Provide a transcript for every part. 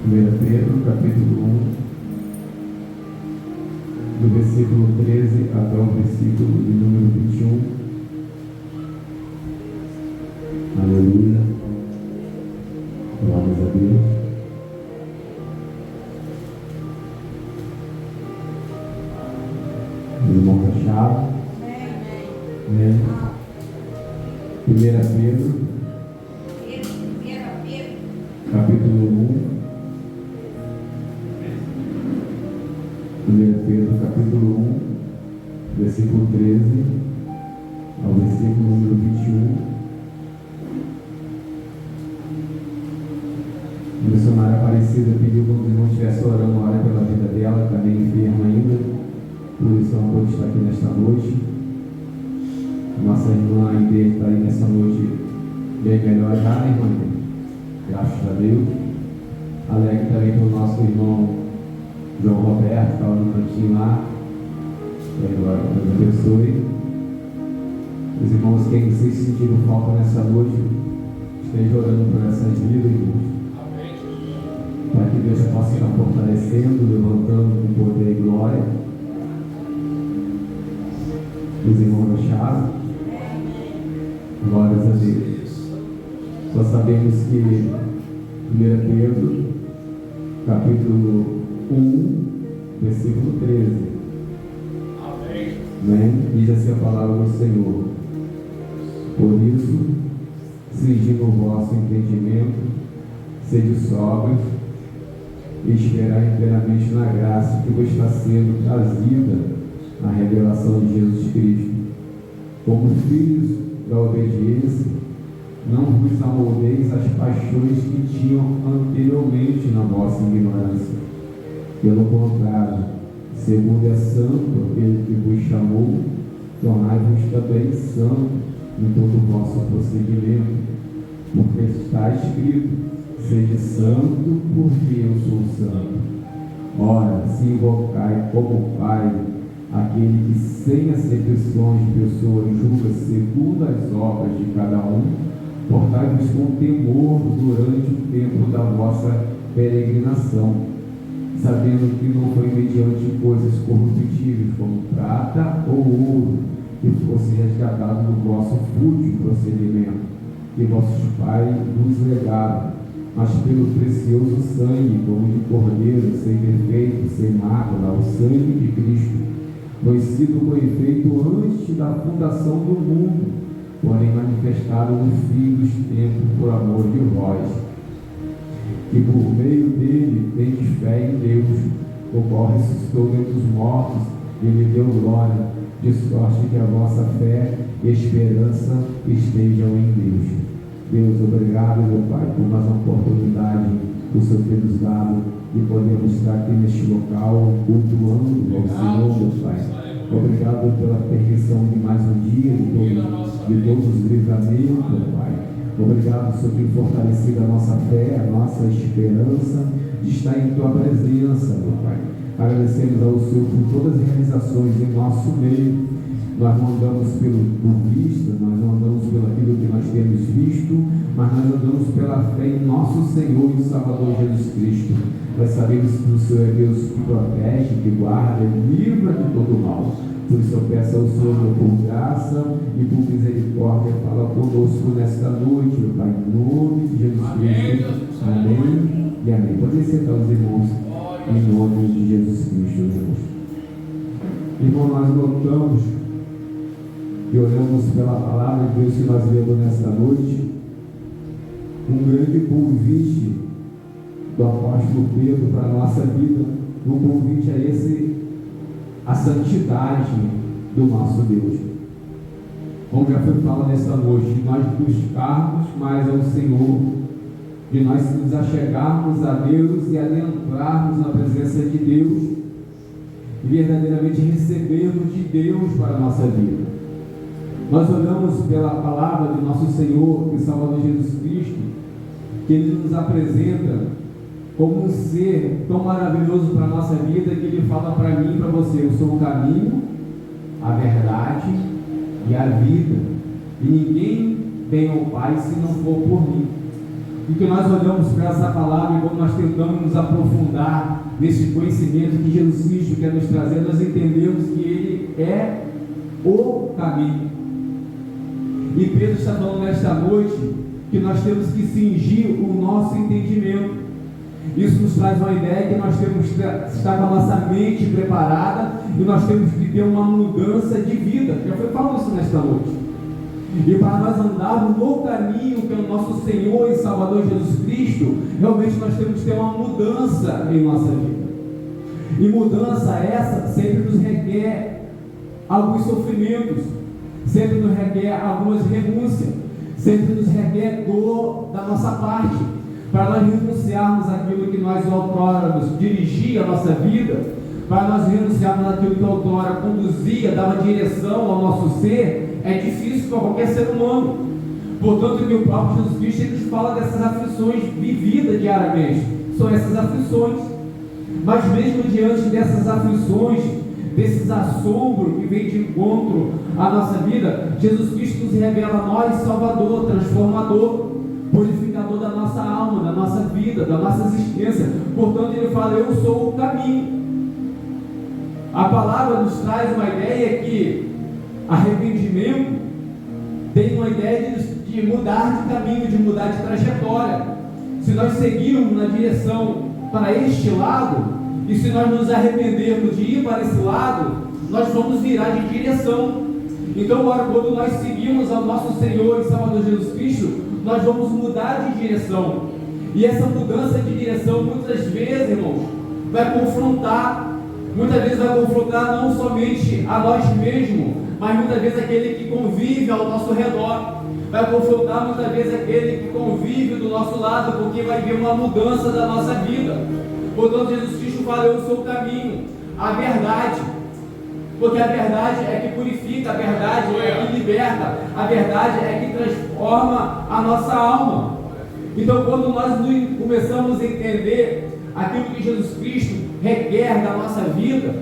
1 Pedro, capítulo 1, do versículo 13 até o versículo de número 21. Aleluia. Glórias a Deus. Os irmãos acharam? Amém. 1 Pedro, capítulo 1. 1 Pedro, capítulo 1, versículo 13 ao versículo número 21. A missionária Aparecida pediu que o irmão estivesse orando uma hora pela vida dela, que está bem enferma ainda, por isso ela pode estar aqui nesta noite. Nossa irmã Aide está aí nessa noite bem melhor já, né, irmã? Graças a Deus. Alegre também para o nosso irmão João Roberto, que estava no cantinho lá. Agora, Deus abençoe. Os irmãos que se sentiram falta nessa noite, estejam orando por essas vidas, irmãos. Para que Deus possa estar fortalecendo, levantando com poder e glória. Os irmãos acharam? Glórias a Deus. Só sabemos que 1 Pedro, capítulo 1, versículo 13. Amém? Diz assim a palavra do Senhor: por isso, cingindo o vosso entendimento, sede sóbrios e esperar inteiramente na graça que vos está sendo trazida na revelação de Jesus Cristo. Como filhos da obediência, não vos amoldeis as paixões que tinham anteriormente na vossa ignorância. Pelo contrário, segundo é santo aquele que vos chamou, tornai-vos também santo em todo o vosso procedimento, porque está escrito: sede santo, porque eu sou santo. Ora, se invocai como Pai aquele que sem acepções de pessoas julga segundo as obras de cada um, portai-vos com temor durante o tempo da vossa peregrinação, sabendo que não foi mediante coisas corruptíveis como prata ou ouro que fosse resgatado do vosso fútil procedimento que vossos pais vos legaram, mas pelo precioso sangue, como de cordeiro, sem defeito, sem mácula, o sangue de Cristo, conhecido com efeito antes da fundação do mundo, porém manifestado no fim dos tempos por amor de vós, que por meio dele tendes fé em Deus, o qual ressuscitou dentre os mortos e lhe deu glória, de sorte que a vossa fé e esperança estejam em Deus. Deus, obrigado, meu Pai, por mais uma oportunidade que o Senhor tem nos dado de podermos estar aqui neste local, cultuando ao Senhor, meu Pai. Obrigado pela permissão de mais um dia, de todos os livramentos, meu Pai. Obrigado, Senhor, por fortalecer a nossa fé, a nossa esperança de estar em Tua presença, meu Pai. Agradecemos ao Senhor por todas as realizações em nosso meio. Nós não andamos por vista, nós não andamos pelo aquilo que nós temos visto, mas nós andamos pela fé em nosso Senhor e Salvador Jesus Cristo. Nós sabemos que o Senhor é Deus que protege, que guarda, livra de todo mal. Por isso eu peço ao Senhor por graça e por misericórdia, fala conosco nesta noite, meu Pai, em nome de Jesus Cristo. Amém e amém. Podem sentar os irmãos em nome de Jesus Cristo, irmãos. Irmão, nós notamos e oramos pela palavra de Deus que nós lemos nesta noite, um grande convite do apóstolo Pedro para a nossa vida, um convite a santidade do nosso Deus. Como já foi falado nesta noite, de nós buscarmos mais ao Senhor, de nós nos achegarmos a Deus e adentrarmos na presença de Deus e verdadeiramente recebermos de Deus para a nossa vida. Nós olhamos pela palavra de nosso Senhor e Salvador Jesus Cristo, que Ele nos apresenta como um ser tão maravilhoso para a nossa vida, que Ele fala para mim e para você: eu sou o caminho, a verdade e a vida, e ninguém vem ao Pai se não for por mim. E que nós olhamos para essa palavra e quando nós tentamos estudamos nos aprofundar nesse conhecimento que Jesus Cristo quer nos trazer, nós entendemos que Ele é o caminho. E Pedro está falando nesta noite que nós temos que cingir o nosso entendimento. Isso nos traz uma ideia que nós temos que estar com a nossa mente preparada e nós temos que ter uma mudança de vida. Já foi falado isso nesta noite. E para nós andarmos no caminho que é o nosso Senhor e Salvador Jesus Cristo, realmente nós temos que ter uma mudança em nossa vida. E mudança essa sempre nos requer alguns sofrimentos, sempre nos requer algumas renúncias, sempre nos requer dor da nossa parte, para nós renunciarmos àquilo que nós outrora nos dirigia a nossa vida, para nós renunciarmos àquilo que outrora conduzia, dava direção ao nosso ser. É difícil para qualquer ser humano. Portanto, que o próprio Jesus Cristo ele nos fala dessas aflições vividas diariamente. São essas aflições. Mas mesmo diante dessas aflições, desses assombros que vem de encontro à nossa vida, Jesus Cristo nos revela a nós Salvador, transformador, purificador da nossa alma, da nossa vida, da nossa existência. Portanto, Ele fala: eu sou o caminho. A palavra nos traz uma ideia que arrependimento tem uma ideia de mudar de caminho, de mudar de trajetória. Se nós seguirmos na direção para este lado, e se nós nos arrependermos de ir para esse lado, nós vamos virar de direção. Então agora, quando nós seguimos ao nosso Senhor e Salvador Jesus Cristo, nós vamos mudar de direção. E essa mudança de direção, muitas vezes, irmãos, vai confrontar. Muitas vezes vai confrontar não somente a nós mesmos, mas muitas vezes aquele que convive ao nosso redor. Vai confrontar muitas vezes aquele que convive do nosso lado, porque vai ver uma mudança da nossa vida. Portanto, Jesus Cristo fala: eu sou o caminho, a verdade. Porque a verdade é que purifica, a verdade é que liberta, a verdade é que transforma a nossa alma. Então, quando nós começamos a entender aquilo que Jesus Cristo requer da nossa vida,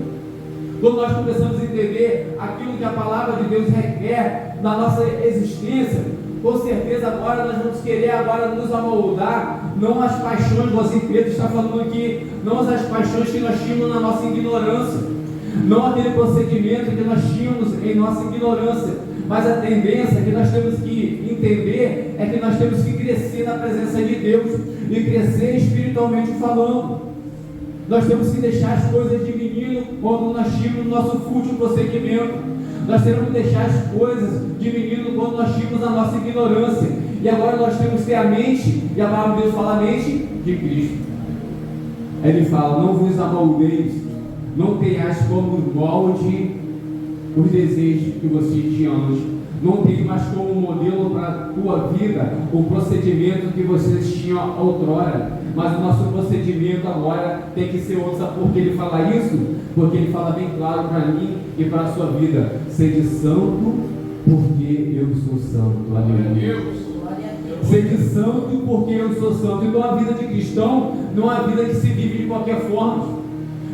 quando nós começamos a entender aquilo que a palavra de Deus requer na nossa existência, com certeza agora nós vamos querer agora nos amoldar, não as paixões, você Pedro está falando aqui, não as paixões que nós tínhamos na nossa ignorância, não aquele procedimento que nós tínhamos em nossa ignorância, mas a tendência que nós temos que entender é que nós temos que crescer na presença de Deus e crescer espiritualmente falando. Nós temos que deixar as coisas de menino quando nós tínhamos nosso fútil procedimento. Nós temos que deixar as coisas de menino quando nós tínhamos a nossa ignorância. E agora nós temos que ter a mente, e a palavra de Deus fala a mente de Cristo. Ele fala: não vos amoldeis, não tenhais como molde os desejos que vocês tinham antes. Não tem mais como modelo para a tua vida o procedimento que vocês tinham outrora, mas o nosso procedimento agora tem que ser outro. Sabe por que ele fala isso? Porque ele fala bem claro para mim e para a sua vida: sede santo, porque eu sou santo. Aleluia. Sede santo, porque eu sou santo. Então a vida de cristão não é uma vida que se vive de qualquer forma.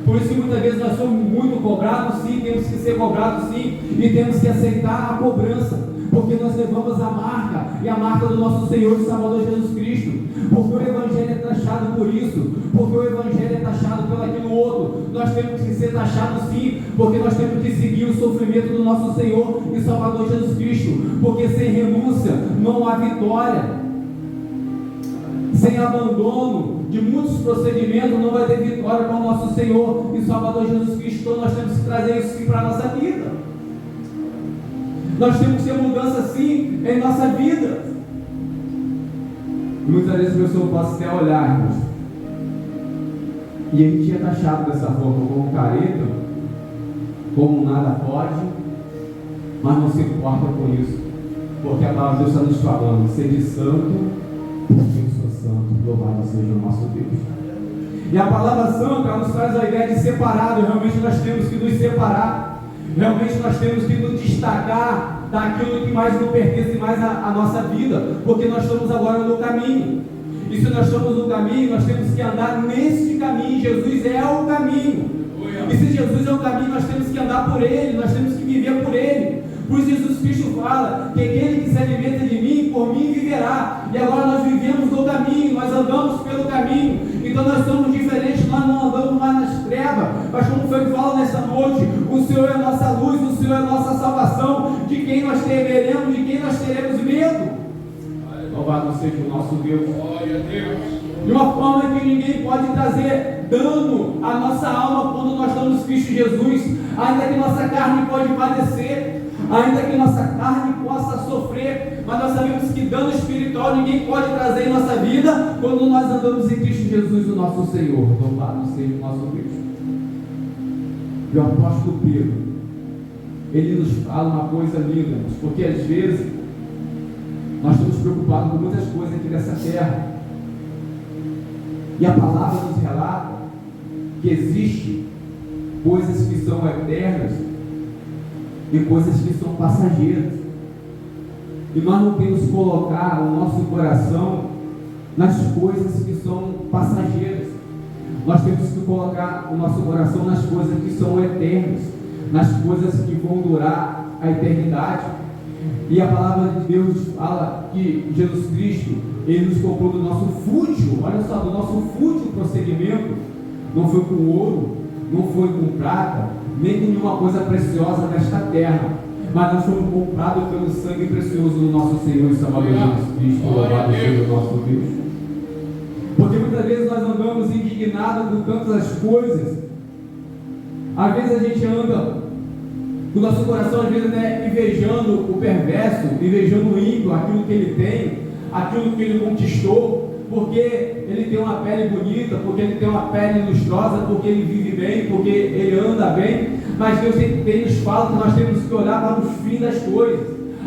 Por isso que muitas vezes nós somos muito cobrados, sim, temos que ser cobrados, sim, e temos que aceitar a cobrança, porque nós levamos a marca, e a marca do nosso Senhor e Salvador Jesus Cristo, porque o Evangelho é taxado por isso, porque o Evangelho é taxado pelo aquilo outro. Nós temos que ser taxados, sim, porque nós temos que seguir o sofrimento do nosso Senhor e Salvador Jesus Cristo, porque sem renúncia não há vitória. Sem abandono de muitos procedimentos não vai ter vitória com o nosso Senhor e Salvador Jesus Cristo. Então nós temos que trazer isso sim para a nossa vida. Nós temos que ter mudança sim em nossa vida. Muitas vezes a pessoa pode até olhar, irmãos, e a gente é taxado dessa forma, como careta, como nada pode, mas não se importa com isso, porque a palavra de Deus está nos falando: sede santo, porque eu sou santo, louvado seja o nosso Deus. E a palavra santo, ela nos traz a ideia de separado. Realmente nós temos que nos separar, realmente nós temos que nos destacar daquilo que mais não pertence mais à nossa vida, porque nós estamos agora no caminho. E se nós estamos no caminho, nós temos que andar nesse caminho. Jesus é o caminho. E se Jesus é o caminho, nós temos que andar por Ele, nós temos que viver por Ele. Por isso Jesus Cristo fala que aquele que se alimenta de mim, por mim viverá. E agora nós vivemos no caminho, nós andamos pelo caminho. Então Então nós somos diferentes, nós não andamos mais nas trevas, mas como foi que fala nessa noite, o Senhor é a nossa luz, o Senhor é a nossa salvação. De quem nós temeremos, de quem nós teremos medo? Louvado seja o nosso Deus. Glória a Deus. De uma forma que ninguém pode trazer dano à nossa alma quando nós estamos em Cristo Jesus, ainda que nossa carne pode padecer, ainda que nossa carne possa sofrer, mas nós sabemos que dano espiritual ninguém pode trazer em nossa vida quando nós andamos em Cristo Jesus, o nosso Senhor. Louvado seja o nosso Deus. E o apóstolo Pedro, ele nos fala uma coisa linda, porque às vezes nós estamos preocupados com muitas coisas aqui nessa terra, e a palavra nos relata que existe coisas que são eternas e coisas que são passageiras, e nós não temos que colocar o nosso coração nas coisas que são passageiras. Nós temos que colocar o nosso coração nas coisas que são eternas, nas coisas que vão durar a eternidade. E a palavra de Deus fala que Jesus Cristo, Ele nos comprou do nosso fútil, olha só, do nosso fútil procedimento. Não foi com ouro, não foi com prata, nem com nenhuma coisa preciosa desta terra, mas nós fomos comprados pelo sangue precioso do nosso Senhor e Salvador Jesus Cristo. Louvado seja o nosso Deus. Porque muitas vezes nós andamos indignados com tantas coisas. Às vezes a gente anda o nosso coração, às vezes, né, invejando o perverso, invejando o ímpio, aquilo que ele tem, aquilo que ele conquistou, porque ele tem uma pele bonita, porque ele tem uma pele lustrosa, porque ele vive bem, porque ele anda bem. Mas Deus tem nos fala que nós temos que olhar para o fim das coisas,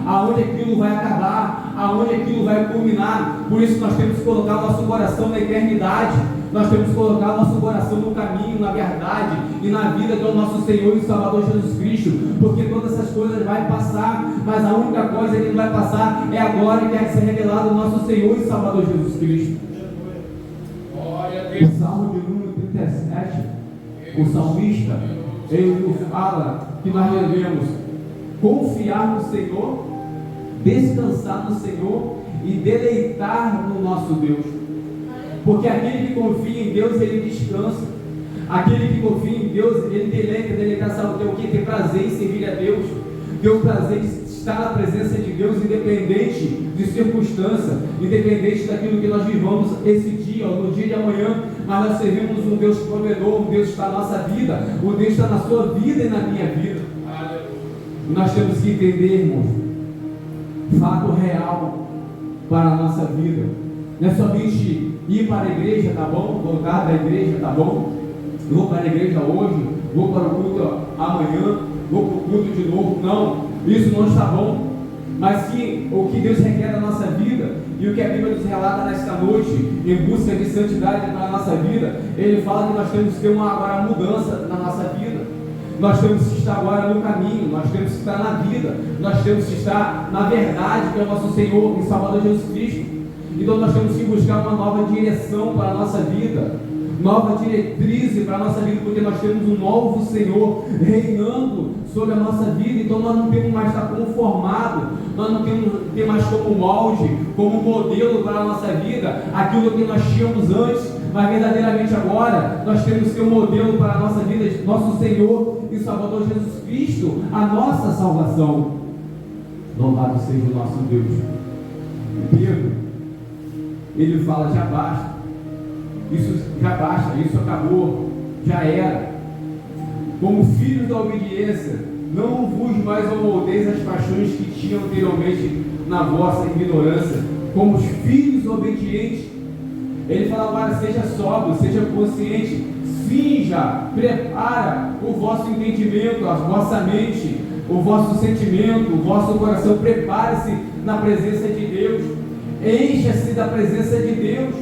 aonde aquilo vai acabar, aonde aquilo vai culminar. Por isso nós temos que colocar o nosso coração na eternidade. Nós temos que colocar o nosso coração no caminho, na verdade e na vida do nosso Senhor e Salvador Jesus Cristo, porque todas essas coisas vão passar, mas a única coisa que não vai passar é a glória que é ser revelada no nosso Senhor e Salvador Jesus Cristo. O Salmo de número 37, o salmista, ele nos fala que nós devemos confiar no Senhor, descansar no Senhor e deleitar no nosso Deus. Porque aquele que confia em Deus, ele descansa. Aquele que confia em Deus, ele deleita, sabe o que? Ter prazer em servir a Deus, ter o prazer de estar na presença de Deus, independente de circunstância, independente daquilo que nós vivamos esse dia, ou no dia de amanhã. Mas nós servimos um Deus provedor, um Deus que está na nossa vida, um Deus que está na sua vida e na minha vida. E nós temos que entender, irmãos, fato real para a nossa vida. Não é somente ir para a igreja, tá bom? Voltar da igreja, tá bom? Vou para a igreja hoje, vou para o culto amanhã, vou para o culto de novo. Não, isso não está bom. Mas sim, o que Deus requer da nossa vida, e o que a Bíblia nos relata nesta noite, em busca de santidade na nossa vida, Ele fala que nós temos que ter agora mudança na nossa vida. Nós temos que estar agora no caminho, nós temos que estar na vida, nós temos que estar na verdade, que é o nosso Senhor e Salvador Jesus Cristo. Então nós temos que buscar uma nova direção para a nossa vida, nova diretriz para a nossa vida, porque nós temos um novo Senhor reinando sobre a nossa vida. Então nós não temos mais estar conformados, nós não temos que ter mais como molde, como modelo para a nossa vida, aquilo que nós tínhamos antes, mas verdadeiramente agora nós temos que ter um modelo para a nossa vida, nosso Senhor e Salvador Jesus Cristo, a nossa salvação. Louvado seja o nosso Deus. Pedro, ele fala: já basta, isso já basta, isso acabou, já era. Como filhos da obediência, não vos mais amoldeis as paixões que tinham anteriormente na vossa ignorância. Como os filhos obedientes, ele fala agora: seja sóbrio, seja consciente, finja, prepara o vosso entendimento, a vossa mente, o vosso sentimento, o vosso coração. Prepare-se na presença de Deus. Encha-se da presença de Deus.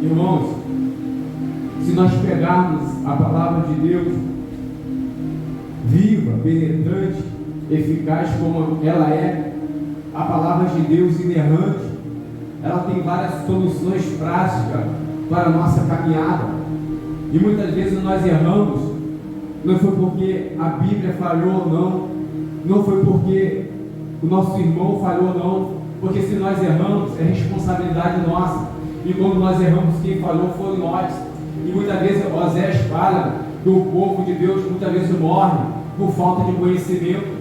Irmãos, se nós pegarmos a palavra de Deus, viva, penetrante, eficaz como ela é, a palavra de Deus inerrante, ela tem várias soluções práticas para a nossa caminhada. E muitas vezes nós erramos, não foi porque a Bíblia falhou ou não, não foi porque o nosso irmão falhou ou não, porque se nós erramos, é responsabilidade nossa. E quando nós erramos, quem falhou foi nós. E muitas vezes Osés fala que o povo de Deus muitas vezes morre por falta de conhecimento.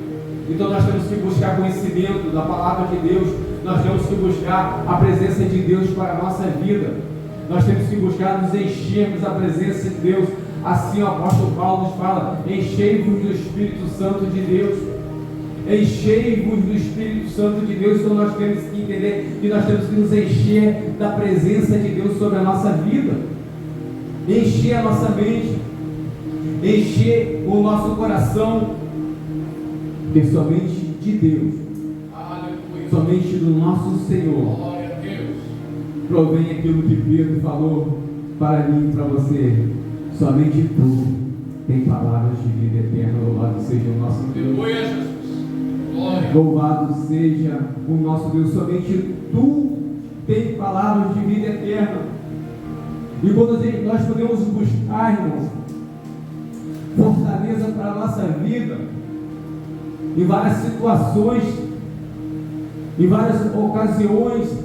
Então nós temos que buscar conhecimento da palavra de Deus. Nós temos que buscar a presença de Deus para a nossa vida. Nós temos que buscar nos enchermos da presença de Deus. Assim o apóstolo Paulo nos fala: enchei-vos do Espírito Santo de Deus. Enchei-vos do Espírito Santo de Deus. Então nós temos que entender que nós temos que nos encher da presença de Deus sobre a nossa vida. Encher a nossa mente, encher o nosso coração, porque somente de Deus, somente do nosso Senhor, provém aquilo que Pedro falou para mim e para você: somente tu tem palavras de vida eterna. Louvado seja o nosso Deus. Louvado seja o nosso Deus. Somente tu tem palavras de vida eterna. E quando nós podemos buscar, irmãos, fortaleza para a nossa vida, em várias situações, em várias ocasiões,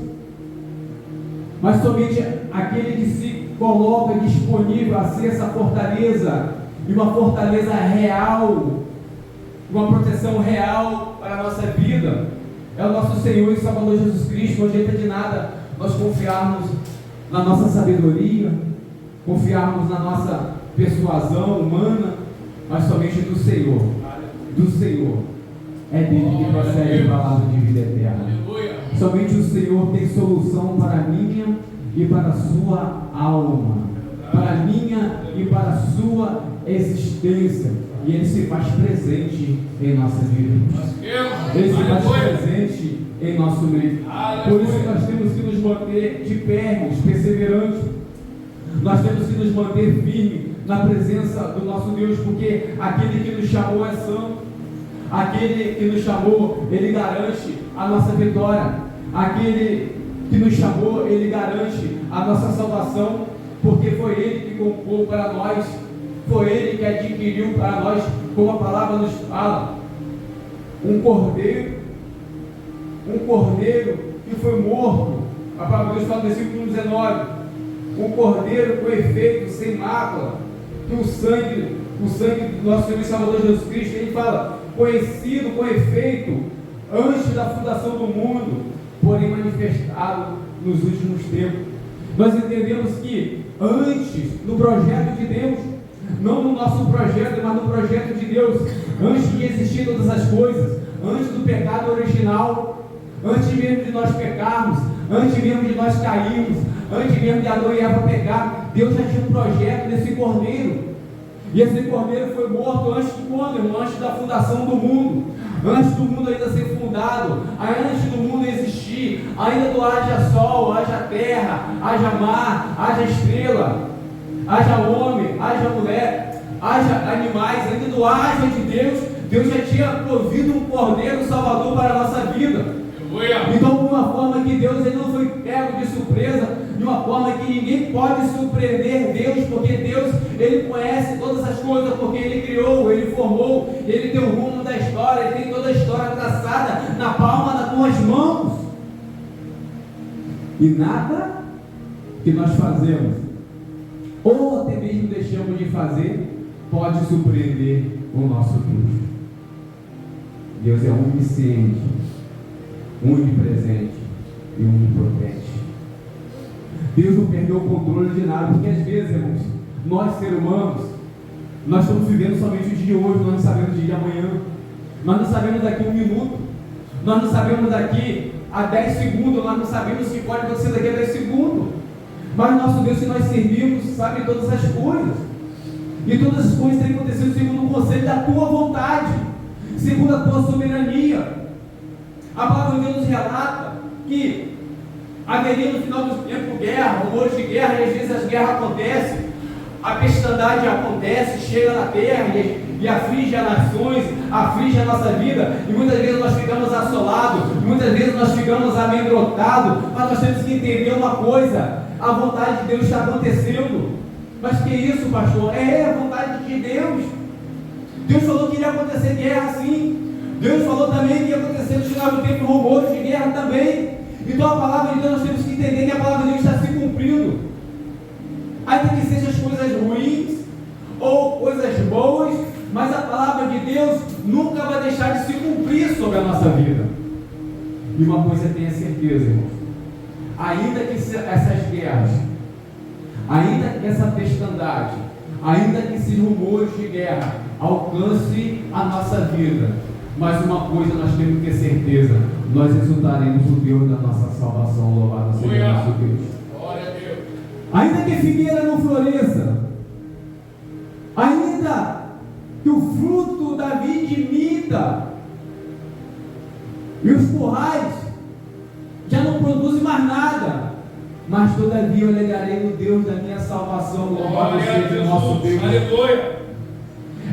mas somente aquele que se coloca disponível a ser essa fortaleza, e uma fortaleza real, uma proteção real para a nossa vida, é o nosso Senhor e Salvador Jesus Cristo. Não adianta de nada nós confiarmos na nossa sabedoria, confiarmos na nossa persuasão humana, mas somente do Senhor. Do Senhor é dele que procede a palavra de vida eterna. Somente o Senhor tem solução para a minha e para a sua alma, para a minha e para a sua existência. E Ele se faz presente em nossa vida. Ele se faz presente em nosso meio. Por isso nós temos que nos manter de pé, irmãos, perseverantes. Nós temos que nos manter firmes na presença do nosso Deus, porque aquele que nos chamou é santo. Aquele que nos chamou, Ele garante a nossa vitória. Aquele que nos chamou, Ele garante a nossa salvação, porque foi Ele que comprou para nós, foi Ele que adquiriu para nós, como a palavra nos fala, um cordeiro que foi morto. A palavra de Deus fala no versículo 19, um cordeiro com efeito, sem mácula, que o sangue do nosso Senhor e Salvador Jesus Cristo, Ele fala, conhecido com efeito antes da fundação do mundo, porém manifestado nos últimos tempos. Nós entendemos que antes, no projeto de Deus, não no nosso projeto, mas no projeto de Deus, antes de existir todas as coisas, antes do pecado original, antes mesmo de nós pecarmos, antes mesmo de nós cairmos, antes mesmo de Adão e Eva pecar, Deus já tinha um projeto desse cordeiro. E esse cordeiro foi morto antes de quando, irmão? Antes da fundação do mundo, antes do mundo ainda ser fundado, antes do mundo existir, ainda do haja sol, haja terra, haja mar, haja estrela, haja homem, haja mulher, haja animais, ainda do haja de Deus, Deus já tinha provido um cordeiro salvador para a nossa vida. Então, de uma forma que Deus ele não foi pego de surpresa, de uma forma que ninguém pode surpreender Deus, porque Deus ele conhece todas as coisas, porque Ele criou, Ele formou, Ele tem o rumo da história, Ele tem toda a história traçada na palma das tuas mãos. E nada que nós fazemos, ou até mesmo deixamos de fazer, pode surpreender o nosso Deus. Deus é onisciente, onipresente e onipotente. Deus não perdeu o controle de nada, porque às vezes, irmãos, nós seres humanos, nós estamos vivendo somente o dia de hoje, nós não sabemos o dia de amanhã, nós não sabemos daqui a 1 minuto, nós não sabemos daqui a 10 segundos, nós não sabemos o que pode acontecer daqui a 10 segundos, mas nosso Deus que nós servimos sabe todas as coisas, e todas as coisas têm acontecido segundo o conselho da tua vontade, segundo a tua soberania. A palavra de Deus nos relata que haveria no final do tempo guerra, rumores de guerra, e às vezes as guerras acontecem, a pestandade acontece, chega na terra e aflige as nações, aflige a nossa vida, e muitas vezes nós ficamos assolados, muitas vezes nós ficamos amedrontados, mas nós temos que entender uma coisa: a vontade de Deus está acontecendo. Mas que isso, pastor? É a vontade de Deus. Deus falou que iria acontecer guerra sim. Deus falou também que ia acontecer no final do tempo rumores de guerra também. Então a palavra de Deus, nós temos que entender que a palavra de Deus está se cumprindo cumprindo. Ainda que sejam as coisas ruins ou coisas boas, mas a palavra de Deus nunca vai deixar de se cumprir sobre a nossa vida. E uma coisa tenha certeza, irmãos: ainda que essas guerras, ainda que essa pestandade, ainda que esses rumores de guerra alcance a nossa vida, mas uma coisa nós temos que ter certeza: nós exultaremos o Deus da nossa salvação. Louvado seja o nosso Deus. Glória a Deus. Ainda que a figueira não floresça, ainda que o fruto da vide minta e os currais já não produzem mais nada, mas todavia eu alegarei no Deus da minha salvação. Louvado seja o nosso Deus. Aleluia.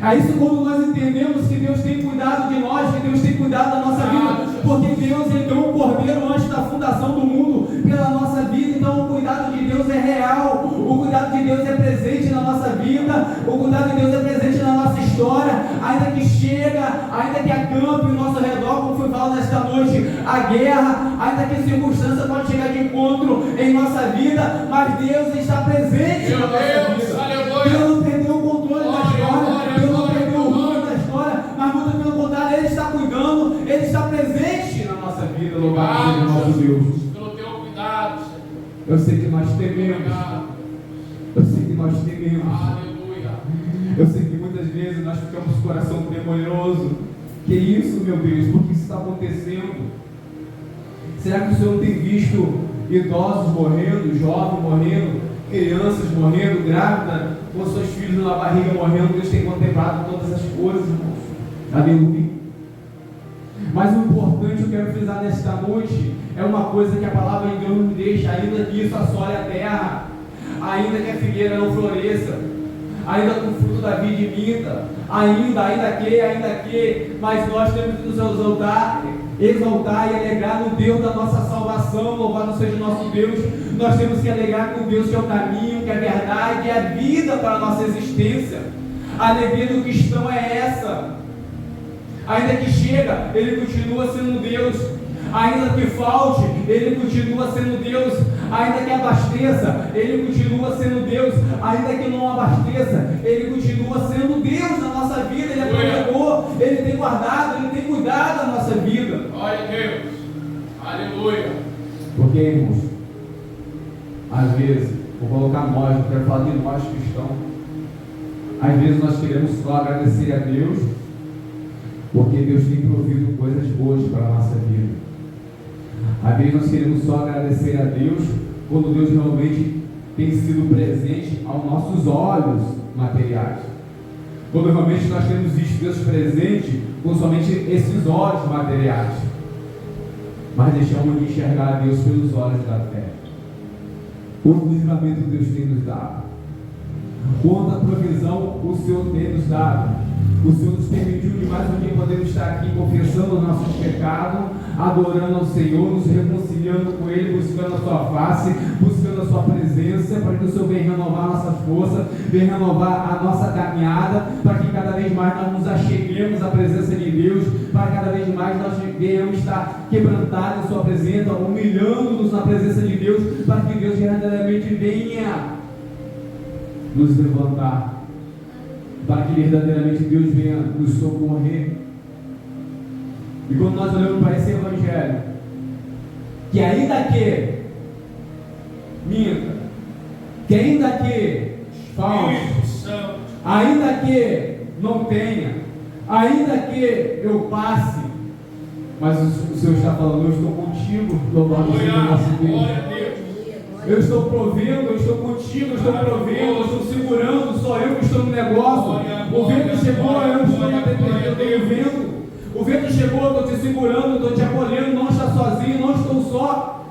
É isso quando nós entendemos que Deus tem cuidado de nós, que Deus tem cuidado da nossa vida, porque Deus entrou um cordeiro antes da fundação do mundo pela nossa vida. Então o cuidado de Deus é real, o cuidado de Deus é presente na nossa vida, o cuidado de Deus é presente na nossa história. Ainda que chega, ainda que acampe ao nosso redor, como foi falado nesta noite, a guerra, ainda que a circunstância pode chegar de encontro em nossa vida, mas Deus está presente na nossa vida. Deus não perdeu o controle da história, Deus não perdeu o rumo da história, mas muito pelo contrário, Ele está cuidando, Ele está presente na nossa vida. Louvado seja o nosso Deus. Pelo teu cuidado, Senhor. Eu sei que nós tememos, eu sei que nós tememos, Aleluia. eu sei que muitas vezes nós ficamos com o coração temeroso. Que isso, meu Deus, por que isso está acontecendo? Será que o Senhor não tem visto idosos morrendo, jovens morrendo, crianças morrendo, grávidas com seus filhos na barriga morrendo? Deus tem contemplado todas as coisas, irmãos. Aleluia. Mas o importante, eu quero frisar nesta noite, é uma coisa que a palavra de Deus nos deixa: ainda que isso assole a terra, ainda que a figueira não floresça, ainda que o fruto da vide minta, ainda que, mas nós temos que nos exaltar e alegrar no Deus da nossa salvação. Louvado seja o nosso Deus. Nós temos que alegrar com Deus, que é o caminho, que é a verdade, é a vida para a nossa existência. A alegria do cristão é essa. Ainda que chega, Ele continua sendo Deus. Ainda que falte, Ele continua sendo Deus. Ainda que abasteça, Ele continua sendo Deus. Ainda que não abasteça, Ele continua sendo Deus na nossa vida. Ele é provedor, Ele tem guardado, Ele tem cuidado da nossa vida. Glória a Deus. Aleluia. Porque, irmãos, às vezes, vou colocar nós, eu quero falar de nós cristãos. Às vezes nós queremos só agradecer a Deus, porque Deus tem provido coisas boas para a nossa vida. Às vezes nós queremos só agradecer a Deus quando Deus realmente tem sido presente aos nossos olhos materiais. Quando realmente nós temos visto Deus presente com somente esses olhos materiais. Mas deixamos de enxergar a Deus pelos olhos da fé. Quanto livramento Deus tem nos dado, quanta provisão o Senhor tem nos dado. O Senhor nos permitiu de mais um dia podermos estar aqui confessando os nossos pecados, adorando ao Senhor, nos reconciliando com Ele, buscando a sua face, buscando a sua presença, para que o Senhor venha renovar nossas forças, venha renovar a nossa caminhada, para que cada vez mais nós nos acheguemos à presença de Deus, para que cada vez mais nós venhamos estar quebrantados em sua presença, humilhando-nos na presença de Deus, para que Deus verdadeiramente venha nos levantar, para que verdadeiramente Deus venha nos socorrer. E quando nós olhamos para esse Evangelho, que ainda que minta, que ainda que falte, ainda que não tenha, ainda que eu passe, mas o Senhor está falando: eu estou contigo. Louvado seja o nosso Deus. Eu estou provendo, eu estou contigo, eu estou provendo, eu estou segurando, só eu que estou no negócio. O vento chegou, eu estou na tempestade, eu tenho vento. O vento chegou, eu estou te segurando, estou te acolhendo, não está sozinho, não estou só.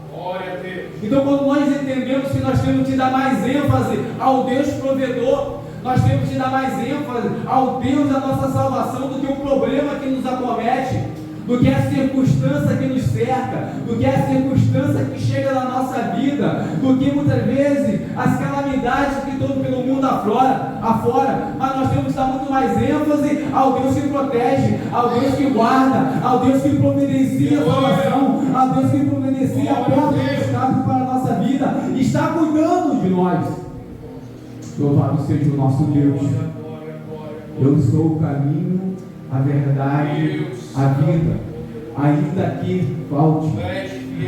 Então, quando nós entendemos que nós temos que dar mais ênfase ao Deus provedor, nós temos que dar mais ênfase ao Deus da nossa salvação do que o problema que nos acomete, do que a circunstância que nos cerca, do que a circunstância que chega na nossa vida, do que muitas vezes as calamidades que estão pelo mundo afora, mas nós temos que dar muito mais ênfase ao Deus que protege, ao Deus que guarda, ao Deus que providencia a salvação, ao Deus que providencia a porta de escape para a nossa vida. vida, está cuidando de nós. Louvado seja o nosso Deus. Eu sou o caminho, a verdade, a vida. Ainda que falte,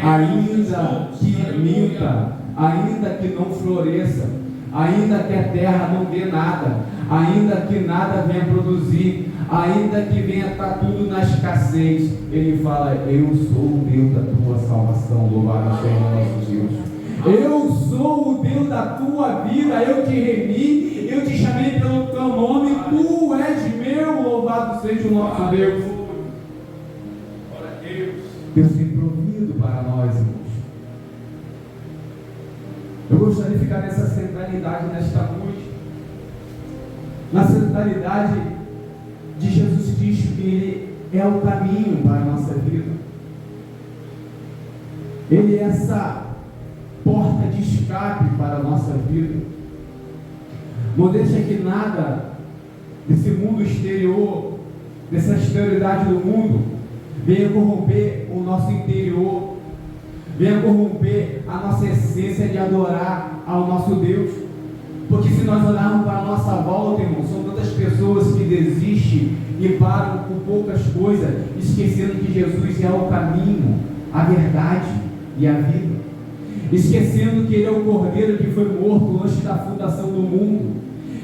ainda que minta, ainda que não floresça, ainda que a terra não dê nada, ainda que nada venha produzir, ainda que venha estar tudo na escassez, Ele fala: eu sou o Deus da tua salvação. Louvado seja o nosso Deus. Eu sou o Deus da tua vida, eu te remi, eu te chamei pelo teu nome, tu és meu. Louvado seja o nosso Deus. Deus tem provido para nós, irmãos. Eu gostaria de ficar nessa centralidade nesta noite, na centralidade de Jesus Cristo, que Ele é o caminho para a nossa vida. Ele é essa porta de escape para a nossa vida. Não deixa que nada desse mundo exterior, dessa exterioridade do mundo, venha corromper o nosso interior, venha corromper a nossa essência de adorar ao nosso Deus. Porque se nós olharmos para a nossa volta, irmão, são tantas pessoas que desistem e param por poucas coisas, esquecendo que Jesus é o caminho, a verdade e a vida, esquecendo que Ele é o Cordeiro que foi morto antes da fundação do mundo,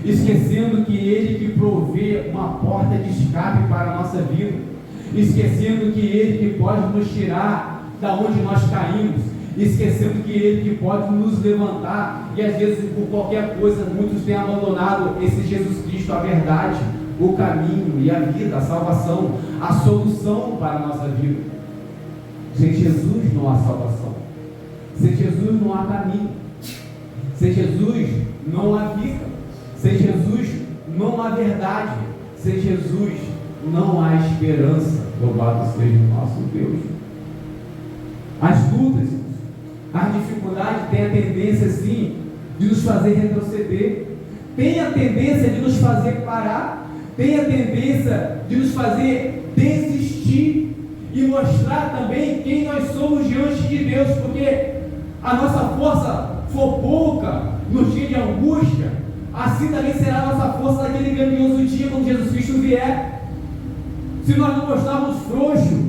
esquecendo que Ele que provê uma porta de escape para a nossa vida, esquecendo que Ele que pode nos tirar da onde nós caímos, esquecendo que Ele que pode nos levantar. E às vezes por qualquer coisa muitos têm abandonado esse Jesus Cristo, a verdade, o caminho e a vida, a salvação, a solução para a nossa vida. Sem Jesus não há salvação, sem Jesus não há caminho, sem Jesus não há vida, sem Jesus não há verdade, sem Jesus não há esperança. Louvado seja o nosso Deus. As lutas, as dificuldades têm a tendência sim de nos fazer retroceder, tem a tendência de nos fazer parar, tem a tendência de nos fazer desistir e mostrar também quem nós somos diante de Deus, porque a nossa força for pouca no dia de angústia, assim também será a nossa força naquele grandioso dia quando Jesus Cristo vier. Se nós não mostrarmos frouxo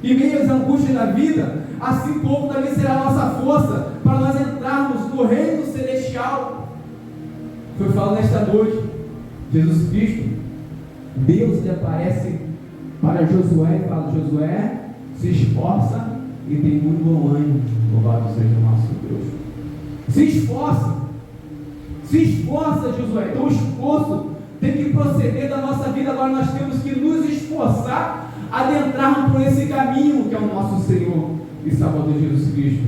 em meio às angústias da vida, assim pouco também será a nossa força para nós entrarmos no reino celestial. Foi falado nesta noite, Jesus Cristo, Deus lhe aparece para Josué e fala: Josué, se esforça e tem muito bom ânimo. Louvado seja o nosso Deus. Se esforça, Josué. Então o esforço tem que proceder da nossa vida. Agora nós temos que nos esforçar, adentrarmos por esse caminho que é o nosso Senhor e Salvador Jesus Cristo.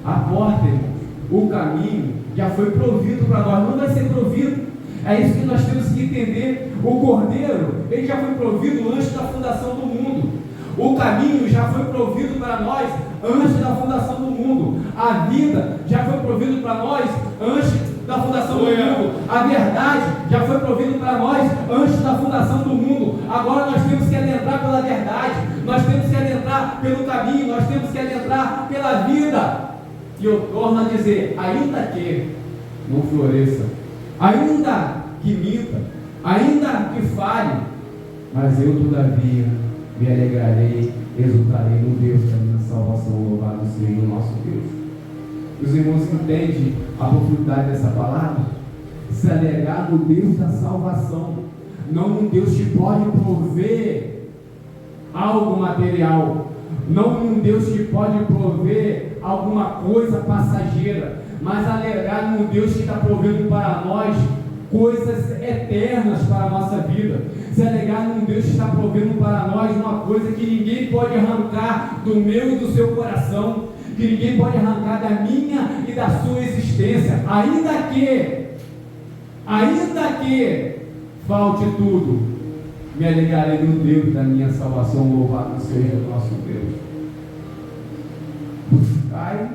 A porta, irmãos, o caminho já foi provido para nós, não vai ser provido. É isso que nós temos que entender. O Cordeiro, ele já foi provido antes da fundação do mundo. O caminho já foi provido para nós antes da fundação do mundo. A vida já foi provido para nós antes da fundação do mundo. A verdade já foi provido para nós antes da fundação do mundo. Agora nós temos que adentrar pela verdade, nós temos que adentrar pelo caminho, nós temos que adentrar pela vida. E eu torno a dizer: ainda que não floresça, ainda que minta, ainda que falhe, mas eu todavia me alegrarei, exultarei no Deus da minha salvação. Louvado seja o nosso Deus. Os irmãos entendem a profundidade dessa palavra? Se alegrar no Deus da salvação, não num Deus que pode prover algo material, não num Deus que pode prover alguma coisa passageira, mas alegrar num Deus que está provendo para nós coisas eternas para a nossa vida. Se alegrar num Deus que está provendo para nós uma coisa que ninguém pode arrancar do meu e do seu coração, que ninguém pode arrancar da minha e da sua existência, ainda que falte tudo, me alegrarei no Deus da minha salvação. Louvado seja o nosso Deus. Buscai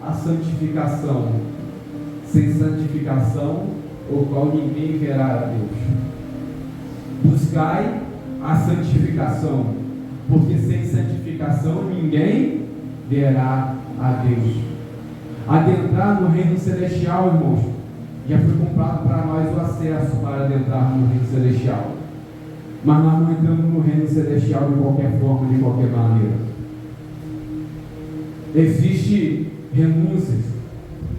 a santificação, sem santificação o qual ninguém verá a Deus. Buscai a santificação, porque sem santificação ninguém verá a Deus. Adentrar no reino celestial, irmãos, já foi comprado para nós o acesso para adentrar no reino celestial. Mas nós não entramos no reino celestial de qualquer forma, de qualquer maneira. Existem renúncias,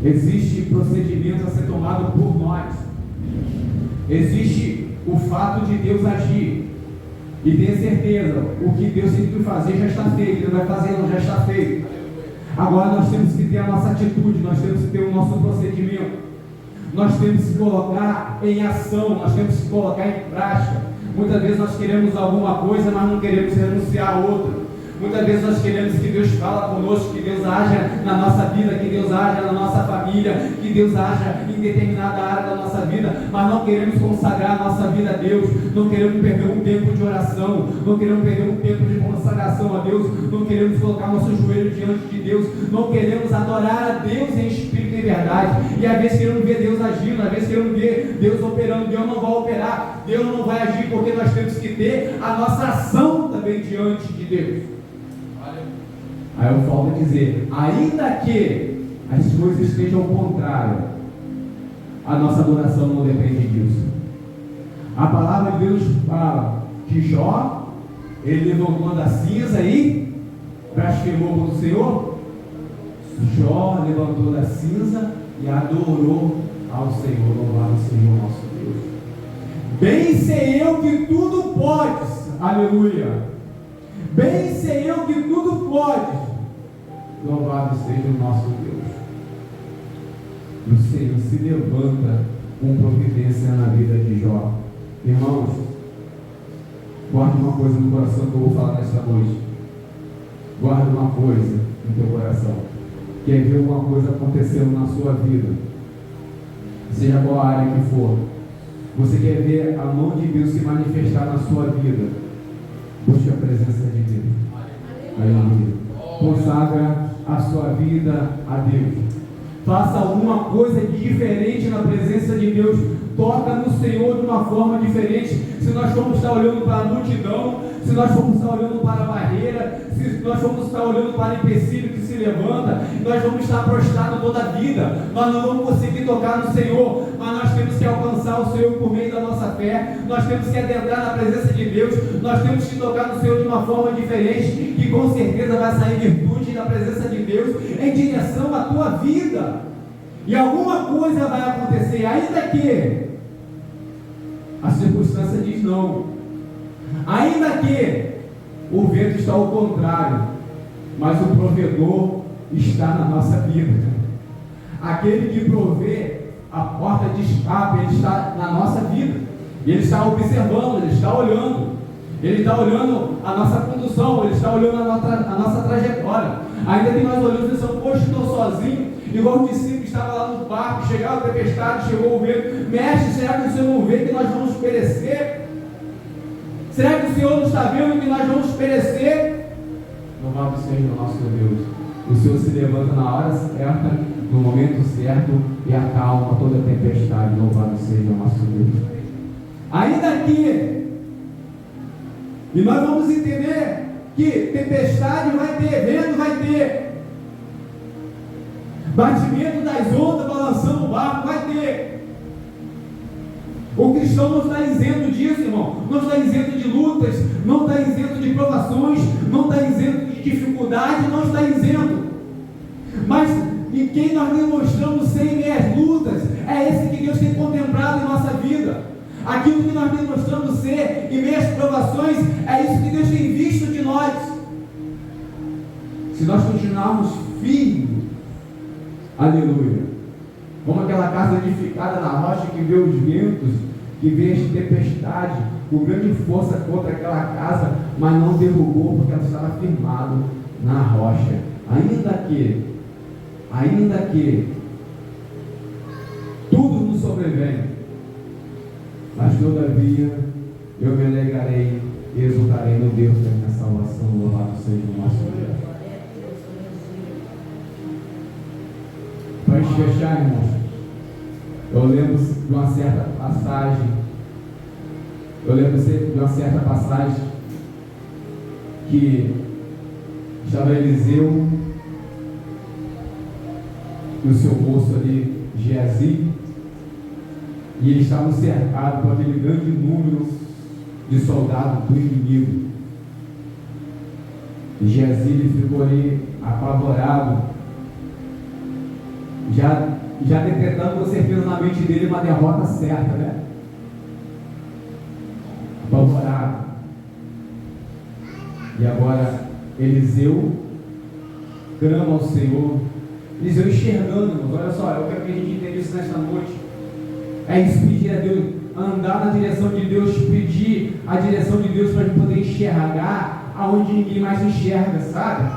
existe procedimento a ser tomado por nós, existe o fato de Deus agir. E tenha certeza, o que Deus tem que fazer já está feito, Ele vai fazer, não já está feito. Agora nós temos que ter a nossa atitude, nós temos que ter o nosso procedimento, nós temos que colocar em ação, nós temos que colocar em prática. Muitas vezes nós queremos alguma coisa, mas não queremos renunciar a outra. Muitas vezes nós queremos que Deus fale conosco, que Deus haja na nossa vida, que Deus haja na nossa família, que Deus haja em determinada área da nossa vida, mas não queremos consagrar a nossa vida a Deus, não queremos perder um tempo de oração, não queremos perder um tempo de consagração a Deus, não queremos colocar nosso joelho diante de Deus, não queremos adorar a Deus em espírito e verdade. E às vezes queremos ver Deus agindo, às vezes queremos ver Deus operando. Deus não vai operar, Deus não vai agir, porque nós temos que ter a nossa ação também diante de Deus. Aí eu volto a dizer, ainda que as coisas estejam ao contrário, a nossa adoração não depende disso. A palavra de Deus fala que Jó, ele levantou da cinza e blasfemou contra o Senhor. Jó levantou da cinza e adorou ao Senhor. Louvado seja o nosso Deus. Bem sei eu que tudo podes, aleluia. Bem sei eu que tudo podes. Louvado seja o nosso Deus. E o Senhor se levanta com providência na vida de Jó. Irmãos, guarde uma coisa no coração que eu vou falar nesta noite. Guarde uma coisa no teu coração. Quer ver alguma coisa acontecendo na sua vida, seja qual a área que for, você quer ver a mão de Deus se manifestar na sua vida, busque a presença de Deus. Aleluia. Consagra a sua vida a Deus. Faça alguma coisa de diferente na presença de Deus. Toca no Senhor de uma forma diferente. Se nós formos estar olhando para a multidão, se nós formos estar olhando para a barreira, se nós formos estar olhando para o empecilho que se levanta, nós vamos estar prostrados toda a vida. Nós não vamos conseguir tocar no Senhor, mas nós temos que alcançar o Senhor por meio da nossa fé. Nós temos que adentrar na presença de Deus. Nós temos que tocar no Senhor de uma forma diferente, que com certeza vai sair virtude da presença de Deus em direção à tua vida. E alguma coisa vai acontecer, ainda que a circunstância diz não, ainda que o vento está ao contrário, mas o provedor está na nossa vida. Aquele que provê a porta de escape, ele está na nossa vida, e ele está observando, ele está olhando, ele está olhando a nossa condução, ele está olhando a nossa trajetória. Ainda que nós olhamos e pensamos, poxa, estou sozinho, igual o discípulo estava lá no barco, chegava a tempestade, chegou o vento. Mestre, será que o Senhor não vê que nós vamos perecer? Será que o Senhor não está vendo que nós vamos perecer? Louvado seja o nosso Deus. O Senhor se levanta na hora certa, no momento certo, e acalma toda a tempestade. Louvado seja o nosso Deus. Ainda que, e nós vamos entender que tempestade vai ter, vento vai ter, batimento das ondas balançando o barco vai ter. O cristão não está isento disso, irmão. Não está isento de lutas, não está isento de provações, não está isento de dificuldade, não está isento. Mas em quem nós demonstramos ser em meias lutas, é esse que Deus tem contemplado em nossa vida. Aquilo que nós demonstramos ser em meias provações, é isso que Deus tem visto de nós. Se nós continuarmos firmes, aleluia, como aquela casa edificada na rocha que vê os ventos, que vê as tempestades, com grande força contra aquela casa, mas não derrubou porque ela estava firmada na rocha. Ainda que tudo nos sobrevém, mas todavia eu me alegrarei e exultarei no Deus da minha salvação. Louvado seja o nosso Deus. Para a gente fechar, irmãos, eu lembro de uma certa passagem, que estava Eliseu e o seu moço ali, Geazi, e eles estavam cercados por aquele grande número de soldados do inimigo. Geazi ele ficou ali apavorado, já decretando com certeza na mente dele uma derrota certa, né? Apavorado. E agora Eliseu clama ao Senhor. Eliseu enxergando, irmãos. Olha só, eu quero que a gente entenda isso nesta noite. É isso, pedir a Deus, andar na direção de Deus, pedir a direção de Deus para a gente poder enxergar aonde ninguém mais enxerga, sabe?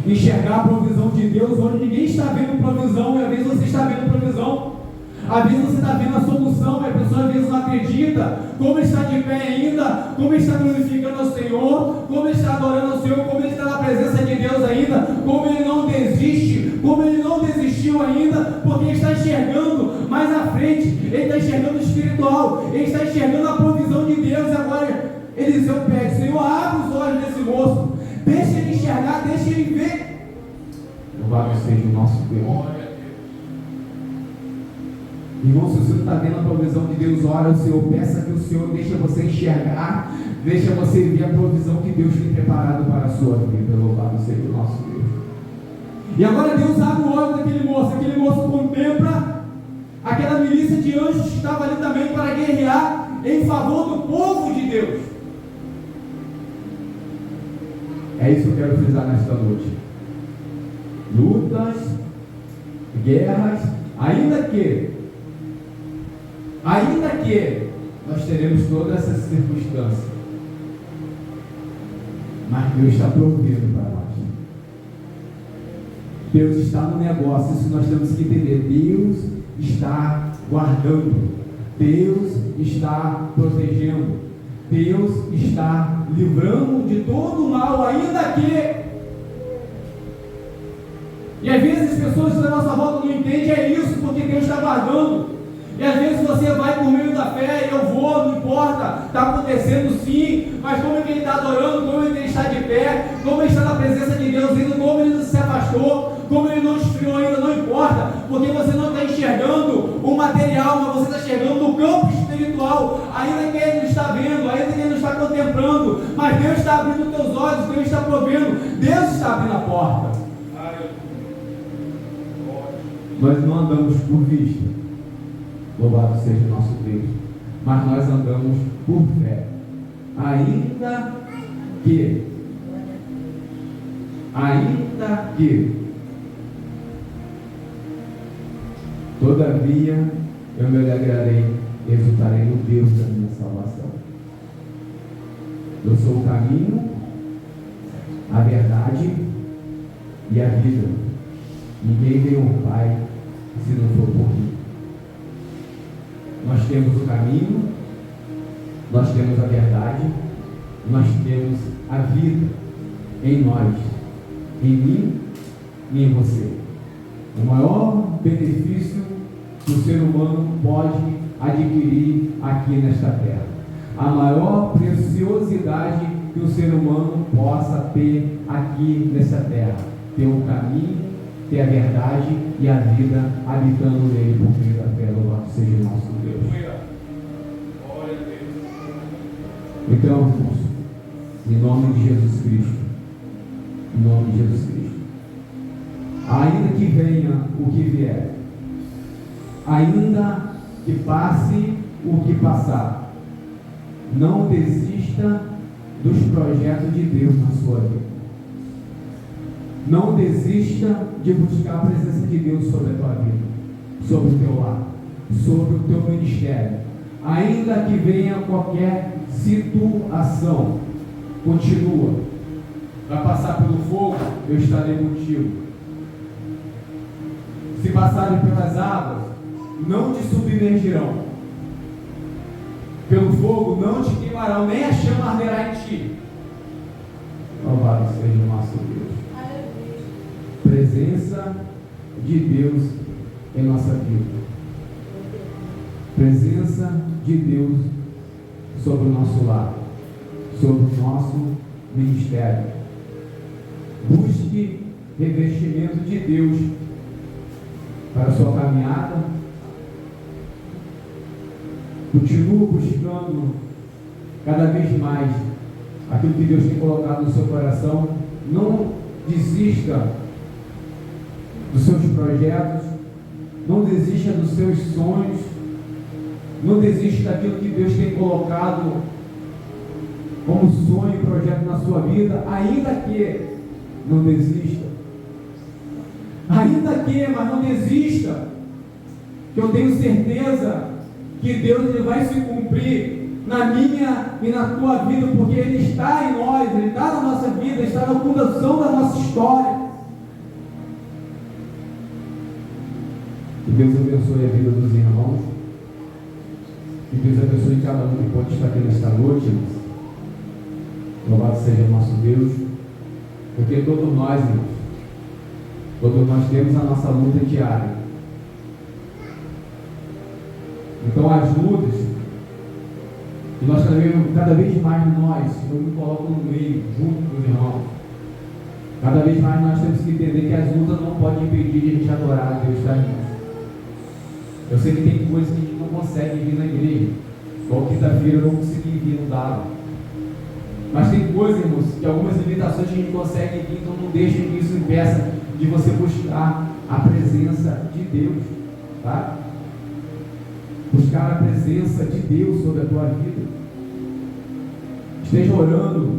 Enxergar a provisão de Deus onde ninguém está vendo provisão, e às vezes você está vendo provisão, às vezes você está vendo a solução, e a pessoa às vezes não acredita, como ele está de pé ainda, como ele está glorificando ao Senhor, como ele está adorando ao Senhor, como ele está na presença de Deus ainda, como ele não desiste, como ele não desistiu ainda, porque ele está enxergando mais à frente, ele está enxergando o espiritual, ele está enxergando a provisão de Deus. E agora Eliseu pede: Senhor, abre os olhos desse moço, deixa ele enxergar, deixa ele ver. Louvado seja o nosso Deus. Irmão, se você não está vendo a provisão de Deus, ora ao Senhor, peça que o Senhor deixe você enxergar, deixa você ver a provisão que Deus tem preparado para a sua vida. Louvado seja o nosso Deus. E agora Deus abre o olho daquele moço contempla aquela milícia de anjos que estava ali também para guerrear em favor do povo de Deus. É isso que eu quero frisar nesta noite. Lutas, guerras, ainda que nós teremos todas essas circunstâncias, mas Deus está provendo para nós. Deus está no negócio, isso nós temos que entender. Deus está guardando, Deus está protegendo, Deus está livrando de todo o mal, ainda que. E às vezes as pessoas da nossa volta não entendem, é isso, porque Deus está guardando. E às vezes você vai por meio da fé, eu vou, não importa, está acontecendo sim, mas como é que ele está adorando, como é que ele está de pé, como ele está na presença de Deus ainda, como ele não se afastou, como ele não esfriou ainda, não importa, porque você não está enxergando o material, mas você está enxergando o campo espiritual, ainda que ele não está vendo, ainda que ele não está contemplando, mas Deus está abrindo os teus olhos, Deus está provendo, Deus está abrindo a porta. Nós não andamos por vista, louvado seja o nosso Deus, mas nós andamos por fé, ainda que, todavia eu me alegrarei e exultarei no Deus da minha salvação. Eu sou o caminho, a verdade e a vida. Ninguém vê o Pai se não for por mim. Nós temos o caminho, nós temos a verdade, nós temos a vida em nós, em mim e em você. O maior benefício que o ser humano pode adquirir aqui nesta terra, a maior preciosidade que o ser humano possa ter aqui nesta terra, ter o caminho, ter a verdade e a vida habitando nele por meio da fé. Louvado seja o nosso Deus. Então, irmãos, em nome de Jesus Cristo, em nome de Jesus Cristo, ainda que venha o que vier, ainda que passe o que passar, não desista dos projetos de Deus na sua vida. Não desista de buscar a presença de Deus sobre a tua vida, sobre o teu lar, sobre o teu ministério. Ainda que venha qualquer situação, continua. Vai passar pelo fogo, eu estarei contigo. Se passarem pelas águas, não te submergirão. Pelo fogo não te queimarão, nem a chama arderá em ti. Louvado seja o nosso Deus. Presença de Deus em nossa vida. Presença de Deus sobre o nosso lar, sobre o nosso ministério. Busque revestimento de Deus para a sua caminhada. Continua buscando cada vez mais aquilo que Deus tem colocado no seu coração. Não desista dos seus projetos, não desista dos seus sonhos, não desista daquilo que Deus tem colocado como sonho e projeto na sua vida, ainda que não desista. Ainda que, mas não desista, que eu tenho certeza que Deus ele vai se cumprir na minha e na tua vida, porque Ele está em nós, Ele está na nossa vida, está na fundação da nossa história. Que Deus abençoe a vida dos irmãos, que Deus abençoe cada um que pode estar aqui nesta noite. Louvado seja o nosso Deus, porque todos nós, irmãos, todos nós temos a nossa luta diária. Então as lutas, e nós cada vez mais nós, eu me coloco no meio, junto com os irmãos, cada vez mais nós temos que entender que as lutas não podem impedir de a gente adorar a Deus, tá, irmãos? Eu sei que tem coisas que a gente não consegue vir na igreja, igual quinta-feira eu não consegui vir, não dava. Mas tem coisas, irmãos, que algumas limitações a gente consegue vir, então não deixe que isso impeça de você buscar a presença de Deus, tá? Buscar a presença de Deus sobre a tua vida. Esteja orando